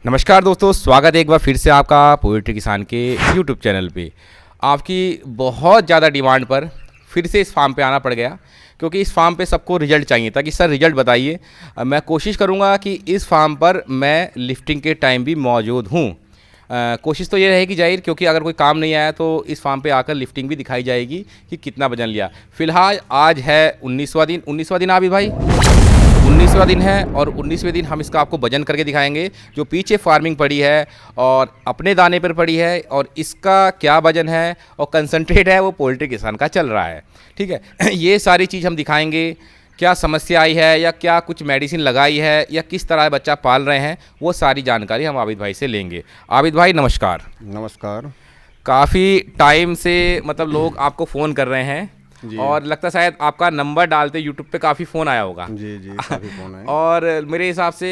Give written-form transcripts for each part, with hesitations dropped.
नमस्कार दोस्तों, स्वागत है एक बार फिर से आपका पोएट्री किसान के यूट्यूब चैनल पे। आपकी बहुत ज़्यादा डिमांड पर फिर से इस फार्म पे आना पड़ गया, क्योंकि इस फार्म पे सबको रिजल्ट चाहिए था कि सर रिजल्ट बताइए। मैं कोशिश करूँगा कि इस फार्म पर मैं लिफ्टिंग के टाइम भी मौजूद हूँ। कोशिश तो ये रहेगी जाहिर, क्योंकि अगर कोई काम नहीं आया तो इस फार्म पे आकर लिफ्टिंग भी दिखाई जाएगी कि कितना वजन लिया। फ़िलहाल आज है 19वां दिन। 19वां दिन आबिद भाई 19वां दिन है, और 19वें दिन हम इसका आपको वजन करके दिखाएंगे। जो पीछे फार्मिंग पड़ी है और अपने दाने पर पड़ी है, और इसका क्या वजन है और कंसंट्रेट है वो पोल्ट्री किसान का चल रहा है। ठीक है, ये सारी चीज़ हम दिखाएंगे। क्या समस्या आई है या क्या कुछ मेडिसिन लगाई है या किस तरह बच्चा पाल रहे हैं, वो सारी जानकारी हम आबिद भाई से लेंगे। आबिद भाई नमस्कार। नमस्कार। काफ़ी टाइम से मतलब लोग आपको फ़ोन कर रहे हैं, और लगता शायद आपका नंबर डालते यूट्यूब पे काफ़ी फ़ोन आया होगा। जी जी, काफ़ी फ़ोन आए। और मेरे हिसाब से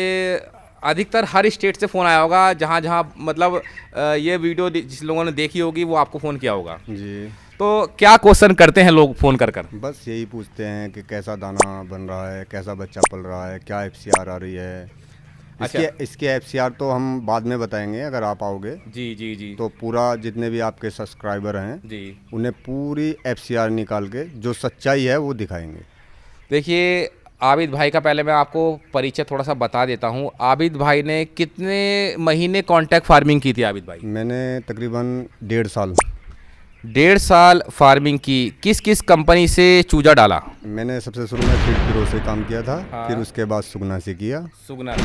अधिकतर हर स्टेट से फ़ोन आया होगा, जहाँ जहाँ मतलब ये वीडियो जिस लोगों ने देखी होगी वो आपको फ़ोन किया होगा। जी, तो क्या क्वेश्चन करते हैं लोग फ़ोन कर कर? बस यही पूछते हैं कि कैसा दाना बन रहा है, कैसा बच्चा पल रहा है, क्या एफसीआर आ रही है। अच्छा, इसके एफसीआर तो हम बाद में बताएंगे अगर आप आओगे। जी जी जी। तो पूरा जितने भी आपके सब्सक्राइबर हैं जी, उन्हें पूरी एफसीआर निकाल के जो सच्चाई है वो दिखाएंगे। देखिए आबिद भाई का पहले मैं आपको परिचय थोड़ा सा बता देता हूँ। आबिद भाई ने कितने महीने कॉन्टैक्ट फार्मिंग की थी आबिद भाई? मैंने तकरीबन 1.5 साल फार्मिंग की। किस किस कंपनी से चूजा डाला? मैंने सबसे शुरू में फीड प्रो से काम किया था। हाँ। फिर उसके बाद सुगना से किया। सुगना,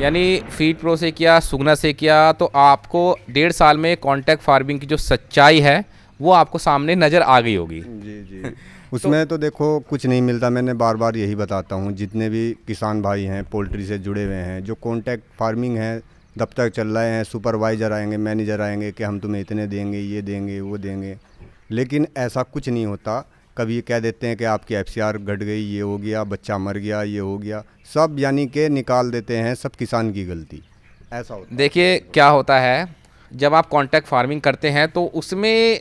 यानी फीड प्रो से किया, सुगना से किया। तो आपको 1.5 साल में कॉन्टैक्ट फार्मिंग की जो सच्चाई है वो आपको सामने नज़र आ गई होगी। जी जी। उसमें तो देखो कुछ नहीं मिलता। मैंने बार बार यही बताता हूँ, जितने भी किसान भाई हैं पोल्ट्री से जुड़े हुए हैं, जो कॉन्टैक्ट फार्मिंग है दफ्तर चल रहे हैं, सुपरवाइज़र आएंगे, मैनेजर आएंगे कि हम तुम्हें इतने देंगे, ये देंगे, वो देंगे, लेकिन ऐसा कुछ नहीं होता। कभी कह देते हैं कि आपकी एफसीआर घट गई, ये हो गया, बच्चा मर गया, ये हो गया, सब यानी कि निकाल देते हैं। सब किसान की गलती ऐसा होता है। देखिए क्या होता है, जब आप कॉन्टैक्ट फार्मिंग करते हैं तो उसमें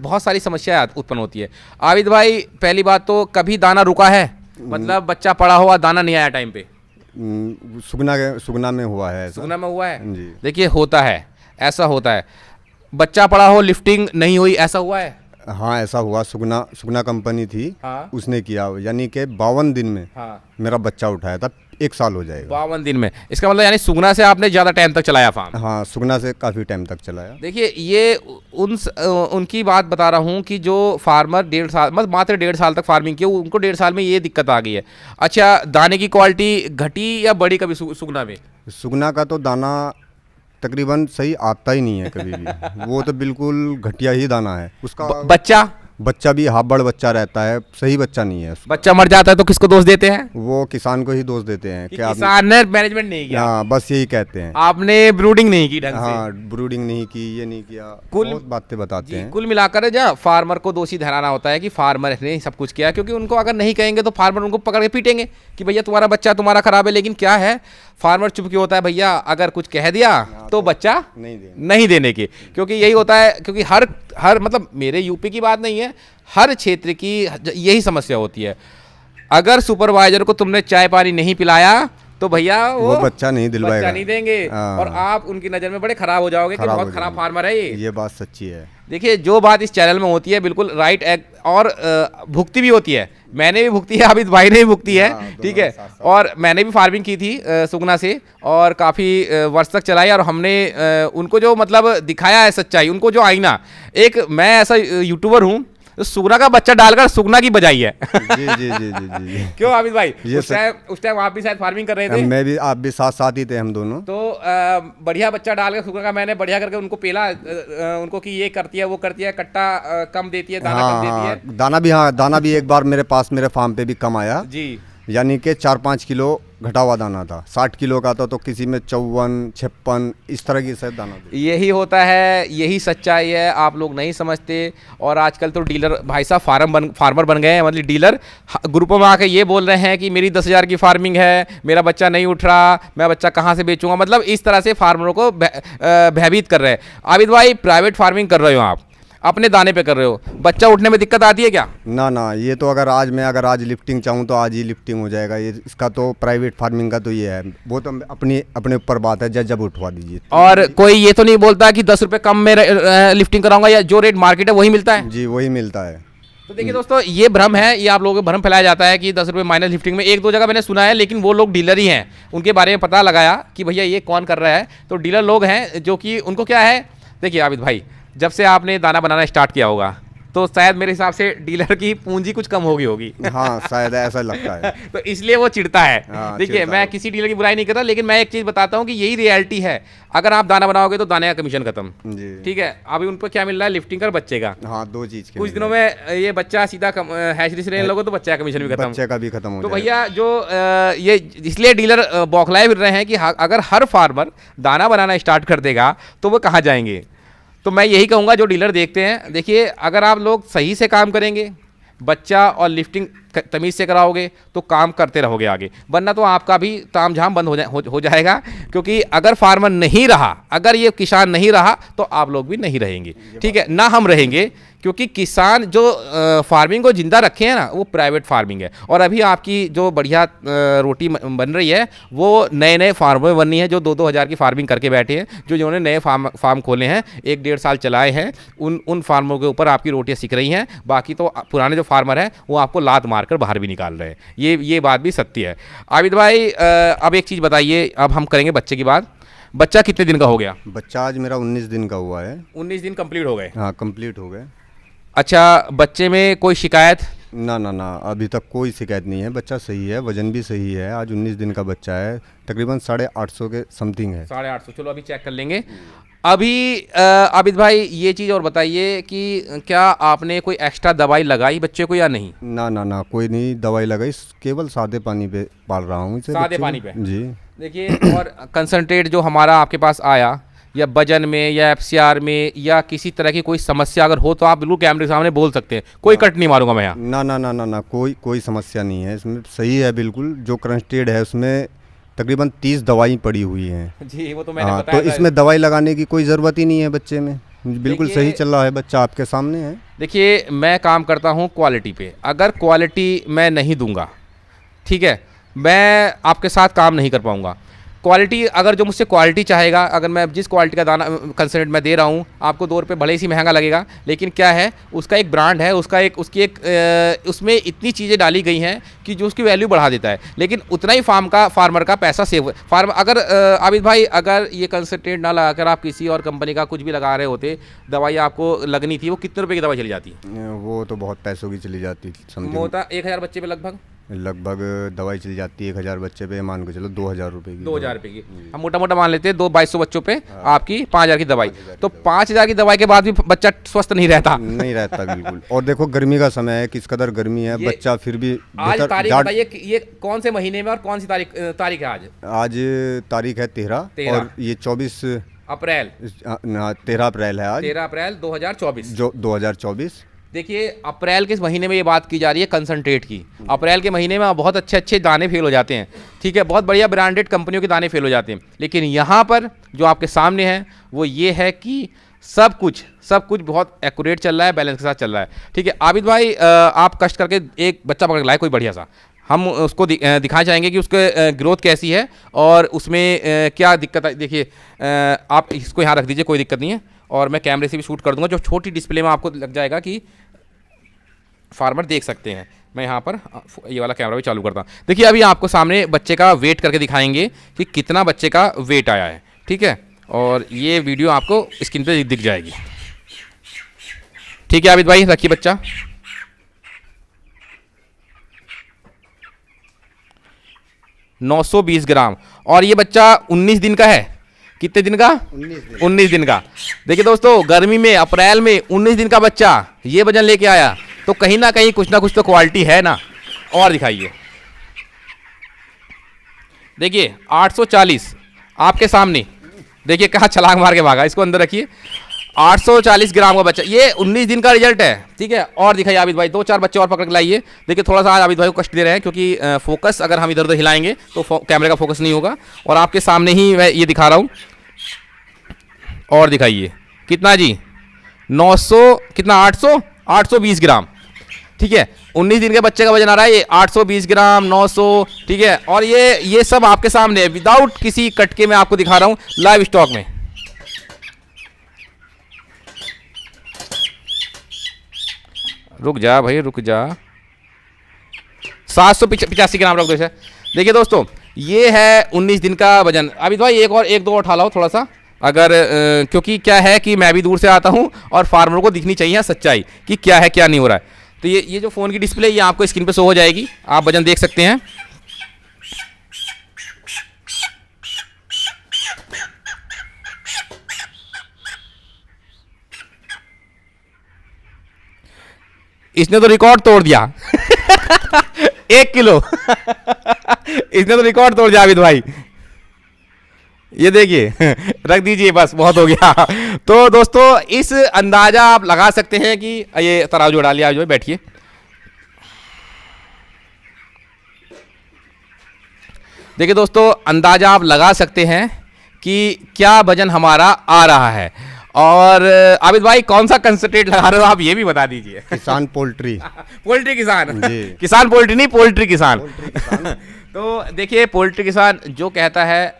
बहुत सारी समस्याएं उत्पन्न होती है। आबिद भाई पहली बात तो कभी दाना रुका है? मतलब बच्चा पड़ा हुआ दाना नहीं आया टाइम पे? सुगना में हुआ है ऐसा। सुगना में हुआ है जी। देखिए होता है, ऐसा होता है। बच्चा पड़ा हो, लिफ्टिंग नहीं हुई, ऐसा हुआ है? हाँ ऐसा हुआ। सुगना कंपनी थी। हाँ। उसने किया, यानी कि 52 दिन में हाँ। मेरा बच्चा उठाया था। 1 साल हो जाएगा 52 दिन में। इसका मतलब यानी सुगना से आपने ज़्यादा टाइम तक चलाया फार्म? हाँ, सुगना से काफ़ी टाइम तक चलाया। देखिए ये उनकी बात बता रहा हूँ कि जो फार्मर 1.5 साल मतलब मात्र 1.5 साल तक फार्मिंग किया, उनको 1.5 साल में ये दिक्कत आ गई है। अच्छा, दाने की क्वालिटी घटी या बढ़ी कभी सुगना में? सुगना का तो दाना तकरीबन सही आता ही नहीं है कभी भी। वो तो बिल्कुल घटिया ही दाना है उसका। बच्चा भी हाबड़ बच्चा रहता है, सही बच्चा नहीं है उसका। बच्चा मर जाता है तो किसको दोष देते हैं? वो किसान को ही दोष देते हैं कि किसान ने मैनेजमेंट नहीं किया। हाँ, बस यही कहते हैं, आपने ब्रूडिंग नहीं की ढंग से। हाँ, ब्रूडिंग नहीं की, ये नहीं किया, बहुत बातें बताते हैं। कुल मिलाकर जा फार्मर को दोषी ठहराना होता है कि फार्मर ने सब कुछ किया, क्योंकि उनको अगर नहीं कहेंगे तो फार्मर उनको पकड़ के पीटेंगे कि भैया तुम्हारा बच्चा तुम्हारा खराब है। लेकिन क्या है, फार्मर चुप क्यों होता है? भैया अगर कुछ कह दिया तो बच्चा नहीं देने के, क्योंकि यही होता है। क्योंकि हर मतलब मेरे यूपी की बात नहीं है, हर क्षेत्र की यही समस्या होती है। अगर सुपरवाइजर को तुमने चाय पानी नहीं पिलाया तो भैया वो बच्चा नहीं दिलवाएगा, बच्चा नहीं देंगे, और आप उनकी नज़र में बड़े खराब हो जाओगे कि बहुत खराब फार्मर है ये बात सच्ची है। देखिए जो बात इस चैनल में होती है बिल्कुल राइट और भुगती भी होती है। मैंने भी भुगती है, आबिद भाई ने भी भुगती है। ठीक है, और मैंने भी फार्मिंग की थी सुगना से, और काफ़ी वर्ष तक चलाई। और हमने उनको जो मतलब दिखाया है सच्चाई, उनको जो आईना, एक मैं ऐसा यूट्यूबर हूँ तो सुगना का बच्चा डालकर सुगना की बजाई है। जी जी जी जी जी। क्यों आबिद भाई? उस टाइम आप भी शायद फार्मिंग कर रहे थे। मैं भी, आप भी साथ ही थे, हम दोनों। तो बढ़िया बच्चा डालकर सुगना का मैंने बढ़िया करके उनको पेला, उनको कि ये करती है वो करती है, कट्टा कम देती है, दाना कम देती है। दाना भी एक बार मेरे फार्म पे भी कम आया जी, यानी कि 4-5 किलो घटा हुआ दाना था। 60 किलो का था तो किसी में 54-56 इस तरह की शायद दाना था। यही होता है, यही सच्चाई है, आप लोग नहीं समझते। और आजकल तो डीलर भाई साहब फार्मर बन गए हैं। मतलब डीलर ग्रुपों में आके ये बोल रहे हैं कि मेरी 10,000 की फार्मिंग है, मेरा बच्चा नहीं उठ रहा, मैं बच्चा कहाँ से बेचूंगा। मतलब इस तरह से फार्मरों को भयभीत कर रहे हैं। आबिद भाई प्राइवेट फार्मिंग कर रहे हो आप, अपने दाने पे कर रहे हो, बच्चा उठने में दिक्कत आती है क्या? ना ना, ये तो अगर आज लिफ्टिंग चाहूँ तो आज ही लिफ्टिंग हो जाएगा। ये इसका तो प्राइवेट फार्मिंग का तो ये है, वो तो अपने ऊपर बात है, जब उठवा दीजिए। और कोई ये तो नहीं बोलता कि 10 रुपये कम में लिफ्टिंग कराऊंगा, या जो रेट मार्केट है वही मिलता है? जी वही मिलता है। तो देखिए दोस्तों, ये भ्रम है, ये आप लोगों को भ्रम फैलाया जाता है कि 10 रुपये माइनस लिफ्टिंग में। एक दो जगह मैंने सुना है, लेकिन वो लोग डीलर ही हैं, उनके बारे में पता लगाया कि भैया ये कौन कर रहा है, तो डीलर लोग हैं जो कि उनको क्या है। देखिए आबिद भाई, जब से आपने दाना बनाना स्टार्ट किया होगा तो शायद मेरे हिसाब से डीलर की पूंजी कुछ कम हो गई होगी। हाँ शायद ऐसा लगता है। तो इसलिए वो चिढ़ता है। हाँ, देखिए चिढ़ता मैं है। किसी डीलर की बुराई नहीं करता, लेकिन मैं एक चीज़ बताता हूँ कि यही रियलिटी है। अगर आप दाना बनाओगे तो दाने का कमीशन खत्म। जी ठीक है, अभी उन पर क्या मिल रहा है, लिफ्टिंग का और बच्चे का। हाँ, दो चीज़ के कुछ दिनों में ये बच्चा सीधा हैचरी से लेने लगो तो बच्चे का कमीशन भी खत्म। बच्चे का भी खत्म हो तो जाएगा। भैया जो ये इसलिए डीलर बौखलाए फिर रहे हैं कि अगर हर फार्मर दाना बनाना स्टार्ट कर देगा तो वो कहाँ जाएंगे। तो मैं यही कहूँगा जो डीलर देखते हैं, देखिए अगर आप लोग सही से काम करेंगे, बच्चा और लिफ्टिंग तमीज़ से कराओगे तो काम करते रहोगे आगे, वरना तो आपका भी तामझाम बंद हो जाएगा। क्योंकि अगर फार्मर नहीं रहा, अगर ये किसान नहीं रहा तो आप लोग भी नहीं रहेंगे। ठीक है ना, हम रहेंगे, क्योंकि किसान जो फार्मिंग को जिंदा रखे हैं ना, वो प्राइवेट फार्मिंग है। और अभी आपकी जो बढ़िया रोटी बन रही है वो नए नए फार्मर में बननी है, जो 2-2 हज़ार की फार्मिंग करके बैठे हैं, जो जिन्होंने नए फार्म खोले हैं, 1-1.5 साल चलाए हैं, उन फार्मरों के ऊपर आपकी रोटियां सीख रही हैं। बाकी तो पुराने जो फार्मर हैं वो आपको लात मारकर बाहर भी निकाल रहे हैं। ये बात भी सत्य है। आबिद भाई अब एक चीज़ बताइए, अब हम करेंगे बच्चे की बात। बच्चा कितने दिन का हो गया? बच्चा आज मेरा 19 दिन का हुआ है। 19 दिन कंप्लीट हो गए? हाँ कंप्लीट हो गए। अच्छा, बच्चे में कोई शिकायत? ना ना ना, अभी तक कोई शिकायत नहीं है। बच्चा सही है, वजन भी सही है। आज 19 दिन का बच्चा है, तकरीबन 850 के समथिंग है। 850, चलो अभी चेक कर लेंगे। अभी आबिद भाई ये चीज़ और बताइए कि क्या आपने कोई एक्स्ट्रा दवाई लगाई बच्चे को या नहीं? ना ना ना, कोई नहीं दवाई लगाई, केवल सादे पानी पे पाल रहा हूँ इसे। सादे बच्चे को। पानी पे? जी। देखिए और कंसंट्रेट जो हमारा आपके पास आया, या वजन में या एफसीआर में या किसी तरह की कोई समस्या अगर हो तो आप बिल्कुल कैमरे के सामने बोल सकते हैं, कोई कट नहीं मारूंगा मैं यहाँ। ना ना ना ना ना, कोई समस्या नहीं है इसमें, सही है बिल्कुल। जो क्रंस्टेड है उसमें तकरीबन 30 दवाई पड़ी हुई हैं। जी वो तो मैंने हाँ, बताया तो था। इसमें दवाई लगाने की कोई ज़रूरत ही नहीं है बच्चे में, बिल्कुल देखिए- सही चल रहा है, बच्चा आपके सामने है। देखिए मैं काम करता हूँ क्वालिटी पे, अगर क्वालिटी मैं नहीं दूंगा, ठीक है, मैं आपके साथ काम नहीं कर पाऊंगा। क्वालिटी अगर जो मुझसे क्वालिटी चाहेगा, अगर मैं जिस क्वालिटी का दाना कंसनट्रेट मैं दे रहा हूँ, आपको 2 रुपये भले ही महंगा लगेगा, लेकिन क्या है उसका एक ब्रांड है, उसमें इतनी चीज़ें डाली गई हैं कि जो उसकी वैल्यू बढ़ा देता है। लेकिन उतना ही फार्मर का पैसा सेव अगर आबिद भाई अगर ये कंसनट्रेट ना लगाकर आप किसी और कंपनी का कुछ भी लगा रहे होते, दवाई आपको लगनी थी, वो कितने रुपए की दवाई चली जाती? वो तो बहुत पैसों की चली जाती समथिंग, मोटा 1000 बच्चे पे लगभग दवाई चली जाती है 1000 बच्चे पे, मान के चलो 2000 रुपये की। 2000 रुपये की हम मोटा मोटा मान लेते हैं, 2200 बच्चों पे आपकी 5000 की दवाई। तो 5000 की दवाई के बाद भी बच्चा स्वस्थ नहीं रहता? नहीं रहता बिल्कुल। और देखो गर्मी का समय है, किस कदर गर्मी है, बच्चा फिर भी आज तारीख बताइए कि ये कौन से महीने में और कौन सी तारीख है आज? आज तारीख है 13 और ये 24 अप्रैल, 13 अप्रैल है आज, 13 अप्रैल 2024 जो 2024। देखिए अप्रैल के महीने में ये बात की जा रही है कंसंट्रेट की। अप्रैल के महीने में बहुत अच्छे अच्छे दाने फेल हो जाते हैं, ठीक है, बहुत बढ़िया ब्रांडेड कंपनियों के दाने फेल हो जाते हैं। लेकिन यहाँ पर जो आपके सामने है वो ये है कि सब कुछ बहुत एक्यूरेट चल रहा है, बैलेंस के साथ चल रहा है। ठीक है आबिद भाई, आप कष्ट करके एक बच्चा पकड़ लाए कोई बढ़िया सा, हम उसको दिखा चाहेंगे कि उसके ग्रोथ कैसी है और उसमें क्या दिक्कत है। देखिए आप इसको यहाँ रख दीजिए, कोई दिक्कत नहीं है, और मैं कैमरे से भी शूट कर दूंगा, जो छोटी डिस्प्ले में आपको लग जाएगा कि फार्मर देख सकते हैं। मैं यहाँ पर ये वाला कैमरा भी चालू करता हूँ। देखिए अभी आपको सामने बच्चे का वेट करके दिखाएंगे कि कितना बच्चे का वेट आया है, ठीक है, और ये वीडियो आपको स्क्रीन पे दिख जाएगी। ठीक है आबिद भाई, रखिए बच्चा। । 920 ग्राम, और ये बच्चा 19 दिन का है। कितने दिन का? 19 दिन का। देखिए दोस्तों, गर्मी में अप्रैल में 19 दिन का बच्चा ये वजन लेके आया, तो कहीं ना कुछ तो क्वालिटी है ना। और दिखाइए, देखिए 840 आपके सामने, देखिए कहाँ छलांग मार के भागा। इसको अंदर रखिए, 840 ग्राम का बच्चा, ये 19 दिन का रिजल्ट है, ठीक है। और दिखाइए आबिद भाई, 2-4 बच्चे और पकड़ के लाइए। देखिए थोड़ा सा आज आबिद भाई को कष्ट दे रहे हैं, क्योंकि फोकस अगर हम इधर उधर हिलाएंगे तो कैमरे का फोकस नहीं होगा, और आपके सामने ही मैं ये दिखा रहा हूँ। और दिखाइए कितना जी, 900 कितना 820 ग्राम, ठीक है। 19 दिन के बच्चे का वजन आ रहा है ये 820 ग्राम, 900, ठीक है। और ये सब आपके सामने है, विदाउट किसी कटके में आपको दिखा रहा हूं लाइव स्टॉक में। रुक जा भाई रुक जा, 785 ग्राम रख दो इसे। देखिए दोस्तों, ये है 19 दिन का वजन। अभी भाई एक दो उठा लाओ थोड़ा सा, अगर क्योंकि क्या है कि मैं भी दूर से आता हूं और फार्मर को दिखनी चाहिए सच्चाई कि क्या है क्या नहीं हो रहा है। तो ये जो फ़ोन की डिस्प्ले ये आपको स्क्रीन पे शो हो जाएगी, आप वजन देख सकते हैं। इसने तो रिकॉर्ड तोड़ दिया 1 किलो इसने तो रिकॉर्ड तोड़ दिया आबिद भाई, ये देखिए रख दीजिए बस, बहुत हो गया। तो दोस्तों इस अंदाजा आप लगा सकते हैं कि ये तराजू उड़ा लिया, जो बैठिए। देखिए दोस्तों, अंदाजा आप लगा सकते हैं कि क्या वजन हमारा आ रहा है। और आबिद भाई कौन सा कंसंट्रेट लगा रहे हो आप, ये भी बता दीजिए। किसान पोल्ट्री पोल्ट्री किसान जी। किसान पोल्ट्री नहीं, पोल्ट्री किसान तो देखिए, पोल्ट्री किसान जो कहता है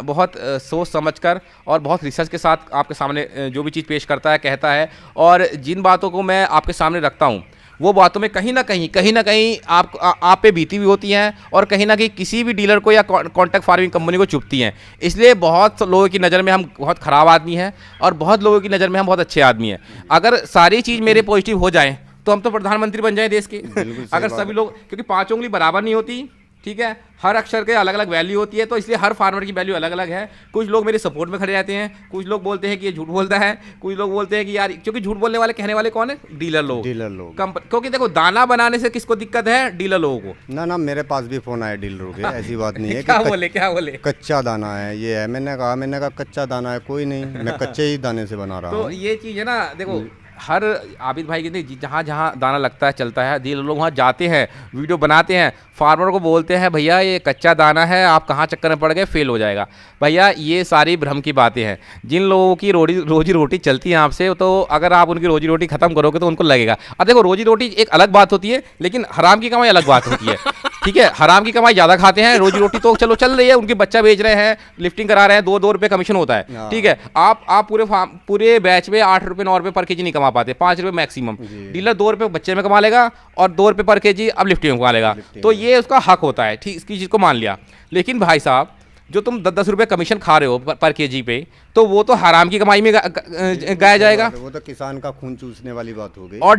बहुत सोच समझकर और बहुत रिसर्च के साथ आपके सामने जो भी चीज़ पेश करता है कहता है। और जिन बातों को मैं आपके सामने रखता हूँ वो बातों में कहीं ना कहीं आप पे बीती हुई होती हैं और कहीं ना कहीं किसी भी डीलर को या कॉन्ट्रैक्ट फार्मिंग कंपनी को चुभती हैं। इसलिए बहुत लोगों की नज़र में हम बहुत ख़राब आदमी हैं और बहुत लोगों की नज़र में हम बहुत अच्छे आदमी हैं। अगर सारी चीज़ मेरे पॉजिटिव हो जाएं तो हम तो प्रधानमंत्री बन जाएं देश के। अगर सभी लोग, क्योंकि 5 उंगली बराबर नहीं होती, ठीक है, हर अक्षर के अलग अलग वैल्यू होती है, तो इसलिए हर फार्मर की वैल्यू अलग अलग है। कुछ लोग मेरे सपोर्ट में खड़े रहते हैं, कुछ लोग बोलते हैं कि ये झूठ बोलता है, कुछ लोग बोलते हैं कि यार, क्योंकि झूठ बोलने वाले कहने वाले कौन है? डीलर लोग। क्योंकि देखो दाना बनाने से किसको दिक्कत है? डीलर लोगों को। ना मेरे पास भी फोन आया डीलरों के, ऐसी बात नहीं है। क्या बोले कच्चा दाना है ये है, मैंने कहा कच्चा दाना है, कोई नहीं, मैं कच्चे ही दाने से बना रहा हूँ। तो ये चीज़ है ना, देखो हर आबिद भाई की जहाँ जहाँ दाना लगता है चलता है, डीलर लोग वहाँ जाते हैं, वीडियो बनाते हैं, फार्मर को बोलते हैं भैया ये कच्चा दाना है, आप कहाँ चक्कर में पड़ गए, फेल हो जाएगा। भैया ये सारी भ्रम की बातें हैं। जिन लोगों की रोजी रोटी चलती है आपसे, तो अगर आप उनकी रोजी रोटी खत्म करोगे तो उनको लगेगा। अब देखो, रोजी रोटी एक अलग बात होती है, लेकिन हराम की कमाई अलग बात होती है। ठीक है, हराम की कमाई ज़्यादा खाते हैं, रोजी रोटी तो चलो चल रही है, उनके बच्चा बेच रहे हैं, लिफ्टिंग करा रहे हैं, 2-2 रुपये कमीशन होता है। ठीक है, आप पूरे बैच में 8 रुपये 9 रुपये पर केजी नहीं कमा पाते, 5 रुपये मैक्सिमम। डीलर 2 रुपये बच्चे में कमा लेगा और 2 रुपये पर केजी अब लिफ्टिंग में कमा लेगा, तो ये उसका हक होता है। ठीक, इसकी चीज़ को मान लिया। लेकिन भाई साहब, जो तुम 10-10 रुपये कमीशन खा रहे हो पर केजी पे, तो वो तो हराम की कमाई में गाया जाएगा। वो तो किसान का खून चूसने वाली बात हो गई। और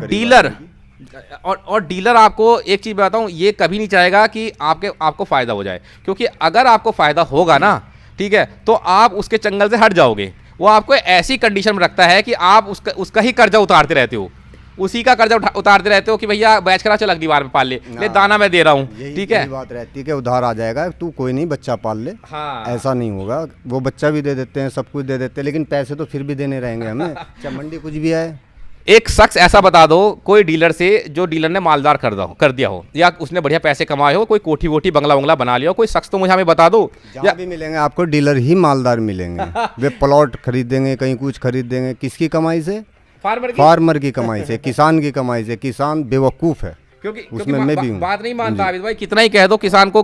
डीलर आपको एक चीज़ बताता हूँ, ये कभी नहीं चाहेगा कि आपको फ़ायदा हो जाए, क्योंकि अगर आपको फ़ायदा होगा ना, ठीक है, तो आप उसके चंगल से हट जाओगे। वो आपको ऐसी कंडीशन में रखता है कि आप उसका ही कर्जा उतारते रहते हो, उसी का कर्जा उतारते रहते हो कि भैया बैच करा, चल अगली बार में पाल ले दाना मैं दे रहा हूँ। ठीक है, बात रहती है कि उधार आ जाएगा, तू कोई नहीं बच्चा पाल ले। हाँ। ऐसा नहीं होगा, वो बच्चा भी दे देते हैं, सब कुछ दे देते हैं, लेकिन पैसे तो फिर भी देने रहेंगे हमें, चाहे मंडी कुछ भी आए। एक शख्स ऐसा बता दो कोई डीलर से, जो डीलर ने मालदार कर दिया हो, या उसने बढ़िया पैसे कमाए हो, कोई कोठी वोठी बंगला बना लिया हो, कोई शख्स तो मुझे हमें बता दो। जहाँ भी मिलेंगे आपको डीलर ही मालदार मिलेंगे। वे प्लॉट खरीदेंगे, कहीं कुछ खरीद देंगे, किसकी कमाई से? फार्मर की कमाई से, किसान की कमाई से। किसान बेवकूफ़ है, क्योंकि मैं भी बात नहीं मानता आबिद भाई, कितना ही कह दो किसान को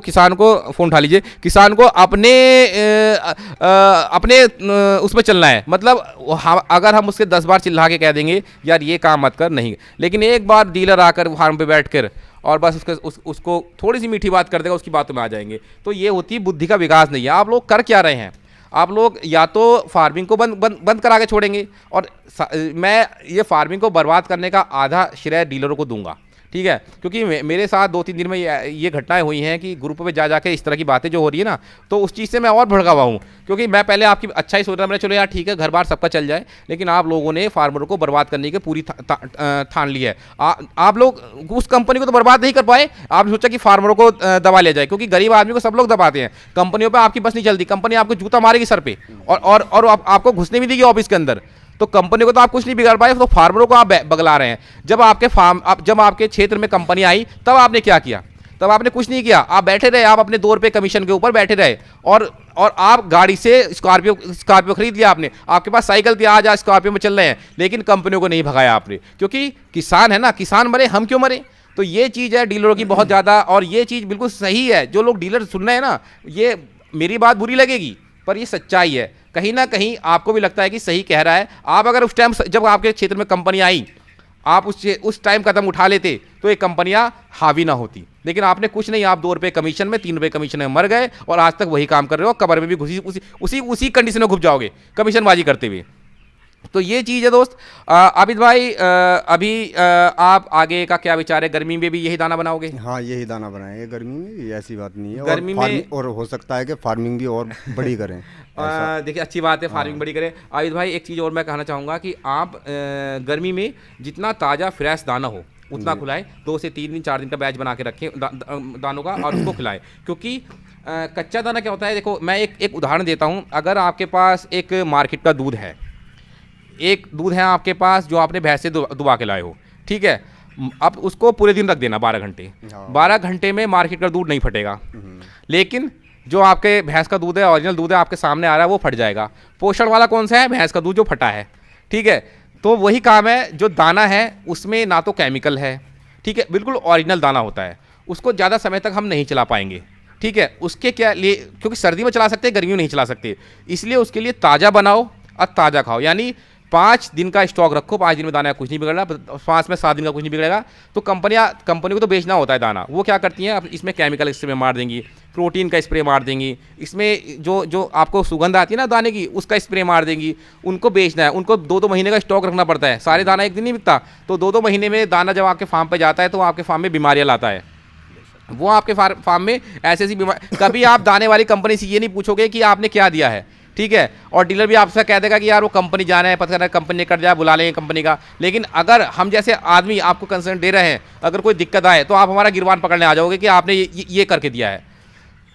फ़ोन उठा लीजिए, किसान को अपने उसमें चलना है। मतलब अगर हम उसके 10 बार चिल्ला के कह देंगे यार ये काम मत कर, नहीं, लेकिन एक बार डीलर आकर फार्म पे बैठ कर और बस उसको थोड़ी सी मीठी बात कर देगा, उसकी बातों में आ जाएंगे। तो ये होती है बुद्धि का विकास नहीं है। आप लोग कर क्या रहे हैं? आप लोग या तो फार्मिंग को बंद करा के छोड़ेंगे, और मैं ये फार्मिंग को बर्बाद करने का आधा श्रेय डीलरों को दूंगा। ठीक है, क्योंकि मेरे साथ 2-3 दिन में ये घटनाएं हुई हैं कि ग्रुप में जा के इस तरह की बातें जो हो रही है ना, तो उस चीज़ से मैं और भड़का हुआ हूँ। क्योंकि मैं पहले आपकी अच्छा ही सोच रहा, मैंने चलो यार ठीक है, घर बार सबका चल जाए, लेकिन आप लोगों ने फार्मरों को बर्बाद करने की पूरी ठान ली है। आप लोग उस कंपनी को तो बर्बाद नहीं कर पाए, आपने सोचा कि फार्मरों को दबा लिया जाए, क्योंकि गरीब आदमी को सब लोग दबाते हैं। कंपनियों पर आपकी बस नहीं चलती, कंपनी आपको जूता मारेगी सर पे, और आपको घुसने भी देगी ऑफिस के अंदर। तो कंपनी को तो आप कुछ नहीं बिगाड़ पाए, तो फार्मरों को आप बगला रहे हैं। जब आपके क्षेत्र में कंपनी आई, तब आपने क्या किया? तब आपने कुछ नहीं किया, आप बैठे रहे, आप अपने 2 रुपये कमीशन के ऊपर बैठे रहे, और आप गाड़ी से स्कॉर्पियो खरीद लिया आपने, आपके पास साइकिल थी, आज स्कॉर्पियो में चल रहे हैं, लेकिन कंपनियों को नहीं भगाया आपने, क्योंकि किसान है ना, किसान मरे, हम क्यों मरे। तो ये चीज़ है डीलरों की बहुत ज़्यादा, और ये चीज़ बिल्कुल सही है। जो लोग डीलर सुन रहे हैं ना, ये मेरी बात बुरी लगेगी पर ये सच्चाई है, कहीं ना कहीं आपको भी लगता है कि सही कह रहा है। आप अगर उस टाइम जब आपके क्षेत्र में कंपनी आई, आप उस टाइम कदम उठा लेते तो ये कंपनियां हावी ना होती, लेकिन आपने कुछ नहीं, आप 2 रुपये कमीशन में, 3 रुपये कमीशन में मर गए, और आज तक वही काम कर रहे हो, कबर में भी घुसी उसी कंडीशन में घुस जाओगे कमीशनबाजी करते हुए। तो ये चीज़ है दोस्त। आबिद भाई, अभी आप आगे का क्या विचार है, गर्मी में भी यही दाना बनाओगे? हाँ, यही दाना बनाएंगे गर्मी में, ये ऐसी बात नहीं है। गर्मी में और हो सकता है कि फार्मिंग भी और बड़ी करें। देखिए अच्छी बात है, फार्मिंग बड़ी करें। आबिद भाई एक चीज़ और मैं कहना चाहूँगा कि आप गर्मी में जितना ताज़ा फ्रेश दाना हो उतना खिलाएं, 2 से 3 दिन 4 दिन का बैच बना के रखें दानों का, और उसको खिलाएं, क्योंकि कच्चा दाना क्या होता है, देखो मैं एक उदाहरण देता हूँ। अगर आपके पास एक मार्केट का दूध है, एक दूध है आपके पास जो आपने भैंस से दुबा के लाए हो, ठीक है, अब उसको पूरे दिन रख देना 12 घंटे, 12 घंटे में मार्केट का दूध नहीं फटेगा, लेकिन जो आपके भैंस का दूध है, ओरिजिनल दूध है, आपके सामने आ रहा है, वो फट जाएगा। पोषण वाला कौन सा है? भैंस का दूध जो फटा है, ठीक है। तो वही काम है, जो दाना है उसमें ना तो केमिकल है, ठीक है, बिल्कुल ओरिजिनल दाना होता है, उसको ज़्यादा समय तक हम नहीं चला पाएंगे, ठीक है। उसके क्या लिए, क्योंकि सर्दी में चला सकते हैं, गर्मी में नहीं चला सकते, इसलिए उसके लिए ताज़ा बनाओ और ताज़ा खाओ। यानी 5 दिन का स्टॉक रखो, 5 दिन में दाना कुछ नहीं बिगड़ रहा, 5 में 7 दिन का कुछ नहीं बिगड़ेगा। तो कंपनी को तो बेचना होता है दाना, वो क्या करती हैं, इसमें केमिकल स्प्रे मार देंगी, प्रोटीन का स्प्रे मार देंगी, इसमें जो आपको सुगंध आती है ना दाने की, उसका स्प्रे मार देंगी। उनको बेचना है, उनको 2-2 महीने का स्टॉक रखना पड़ता है, सारे दाना एक दिन नहीं बिकता। तो 2-2 महीने में दाना जब आपके फार्म पर जाता है तो आपके फार्म में बीमारियाँ लाता है, वो आपके फार्म में ऐसी बीमारी। कभी आप दाने वाली कंपनी से ये नहीं पूछोगे कि आपने क्या दिया है, ठीक है, और डीलर भी आपसे कह देगा कि यार वो कंपनी जाना है, पता करना कंपनी ने कर जाए, बुला लेंगे कंपनी का। लेकिन अगर हम जैसे आदमी आपको कंसर्न दे रहे हैं, अगर कोई दिक्कत आए तो आप हमारा गिरबान पकड़ने आ जाओगे कि आपने ये करके दिया है।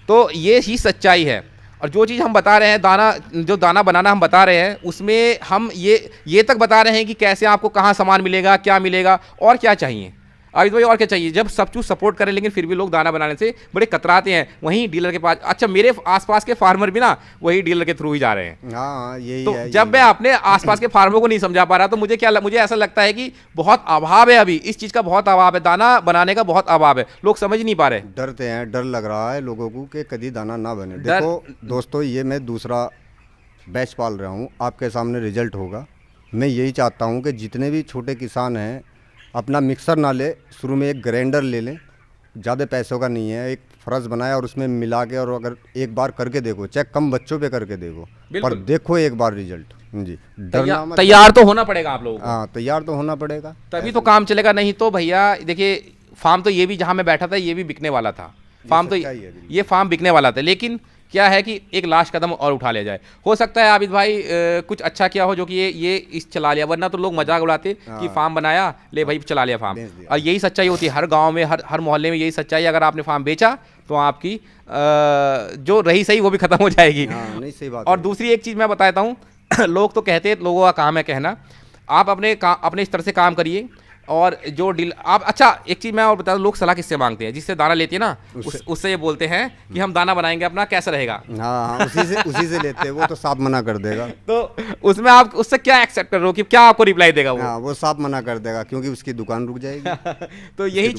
तो ये ही सच्चाई है। और जो चीज़ हम बता रहे हैं, जो दाना बनाना हम बता रहे हैं, उसमें हम ये तक बता रहे हैं कि कैसे आपको कहाँ सामान मिलेगा, क्या मिलेगा और क्या चाहिए। आबिद भाई और क्या चाहिए, जब सब कुछ सपोर्ट करें लेकिन फिर भी लोग दाना बनाने से बड़े कतराते हैं, वहीं डीलर के पास। अच्छा, मेरे आसपास के फार्मर भी ना वही डीलर के थ्रू ही जा रहे हैं। हाँ, यही तो है, जब मैं अपने आसपास के फार्मर को नहीं समझा पा रहा, तो मुझे ऐसा लगता है कि बहुत अभाव है, अभी इस चीज़ का बहुत अभाव है, दाना बनाने का बहुत अभाव है, लोग समझ नहीं पा रहे। डरते हैं, डर लग रहा है लोगों को कि कभी दाना ना बने। देखो दोस्तों, ये मैं दूसरा बैच पाल रहा हूँ, आपके सामने रिजल्ट होगा। मैं यही चाहता हूँ कि जितने भी छोटे किसान हैं अपना मिक्सर ना ले, शुरू में एक ग्राइंडर ले लें, ज़्यादा पैसों का नहीं है, एक फ्रज बनाए और उसमें मिला के, और अगर एक बार करके देखो, चाहे कम बच्चों पे करके देखो, पर देखो एक बार रिजल्ट। जी, तैयार तो होना पड़ेगा आप लोगों को। हाँ, तैयार तो होना पड़ेगा, तभी तो काम चलेगा। नहीं तो भैया देखिए, फार्म तो ये भी जहाँ मैं बैठा था ये भी बिकने वाला था, फार्म तो ये फार्म बिकने वाला था, लेकिन क्या है कि एक लास्ट कदम और उठा लिया जाए। हो सकता है आबिद भाई कुछ अच्छा किया हो जो कि ये इस चला लिया, वरना तो लोग मजाक उड़ाते कि फार्म बनाया, ले भाई चला लिया फार्म। और यही सच्चाई होती है हर गांव में, हर मोहल्ले में यही सच्चाई है। अगर आपने फार्म बेचा तो आपकी जो रही सही वो भी खत्म हो जाएगी। नहीं, सही बात। और दूसरी एक चीज़ मैं बताता हूँ लोग तो कहते हैं, लोगों का काम है कहना, आप अपने स्तर से काम करिए। और जो डील आप, अच्छा एक चीज़ मैं और बता दूं, लोग सलाह किससे मांगते हैं, जिससे दाना लेते हैं ना, उससे ये बोलते हैं कि हम दाना बनाएंगे अपना, कैसा रहेगा। हाँ, उसी से लेते हैं, वो तो साफ मना कर देगा। तो उसमें आप उससे क्या एक्सेप्ट कर रहे हो कि क्या आपको रिप्लाई देगा वो? हाँ, वो साफ मना कर देगा, क्योंकि उसकी दुकान रुक जाएगी। तो यही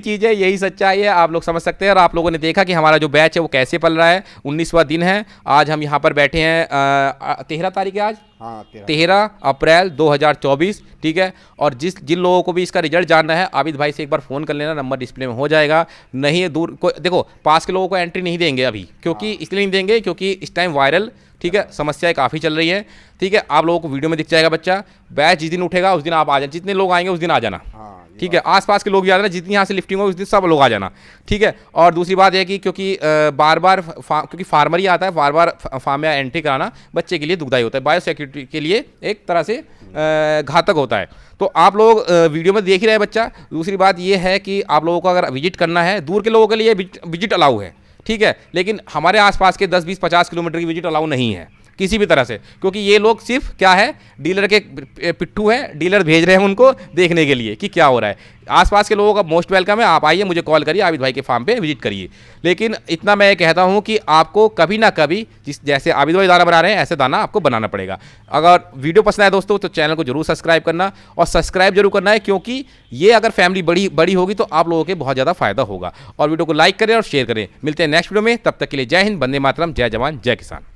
चीज़ है, यही सच्चाई है, आप लोग समझ सकते हैं। और आप लोगों ने देखा कि हमारा जो बैच है वो कैसे पल रहा है। 19वां दिन है, आज हम यहाँ पर बैठे हैं, 13 तारीख है आज, हाँ, 13 अप्रैल 2024, ठीक है। और जिन लोगों को भी इसका रिजल्ट जानना है, आबिद भाई से एक बार फ़ोन कर लेना, नंबर डिस्प्ले में हो जाएगा। नहीं दूर को देखो, पास के लोगों को एंट्री नहीं देंगे अभी, क्योंकि इसलिए नहीं देंगे क्योंकि इस टाइम वायरल, ठीक है, समस्याएं काफ़ी चल रही है, ठीक है। आप लोगों को वीडियो में दिख जाएगा बच्चा। बैच जिस दिन उठेगा उस दिन आप आ जाना, जितने लोग आएंगे उस दिन आ जाना, ठीक है। आसपास के लोग भी आ जाना, जितनी यहाँ से लिफ्टिंग हो उस दिन सब लोग आ जाना, ठीक है। और दूसरी बात यह कि क्योंकि बार बार क्योंकि फार्मर ही आता है, बार बार फार्म में एंट्री कराना बच्चे के लिए दुखदायी होता है, बायो सिक्योरिटी के लिए एक तरह से घातक होता है। तो आप लोग वीडियो में देख ही रहे बच्चा। दूसरी बात यह है कि आप लोगों को अगर विजिट करना है, दूर के लोगों के लिए विजिट अलाउ है, ठीक है, लेकिन हमारे आसपास के 10, 20, 50 किलोमीटर की विजिट अलाउ नहीं है, किसी भी तरह से, क्योंकि ये लोग सिर्फ क्या है, डीलर के पिट्ठू हैं, डीलर भेज रहे हैं उनको देखने के लिए कि क्या हो रहा है। आसपास के लोगों का मोस्ट वेलकम है, आप आइए, मुझे कॉल करिए, आबिद भाई के फार्म पे विजिट करिए। लेकिन इतना मैं कहता हूं कि आपको कभी ना कभी जैसे आबिद भाई दाना बना रहे हैं ऐसे दाना आपको बनाना पड़ेगा। अगर वीडियो पसंद आए दोस्तों तो चैनल को जरूर सब्सक्राइब करना, और सब्सक्राइब जरूर करना है, क्योंकि ये अगर फैमिली बड़ी होगी तो आप लोगों के बहुत ज़्यादा फायदा होगा। और वीडियो को लाइक करें और शेयर करें। मिलते हैं नेक्स्ट वीडियो में, तब तक के लिए जय हिंद, वंदे मातरम, जय जवान जय किसान।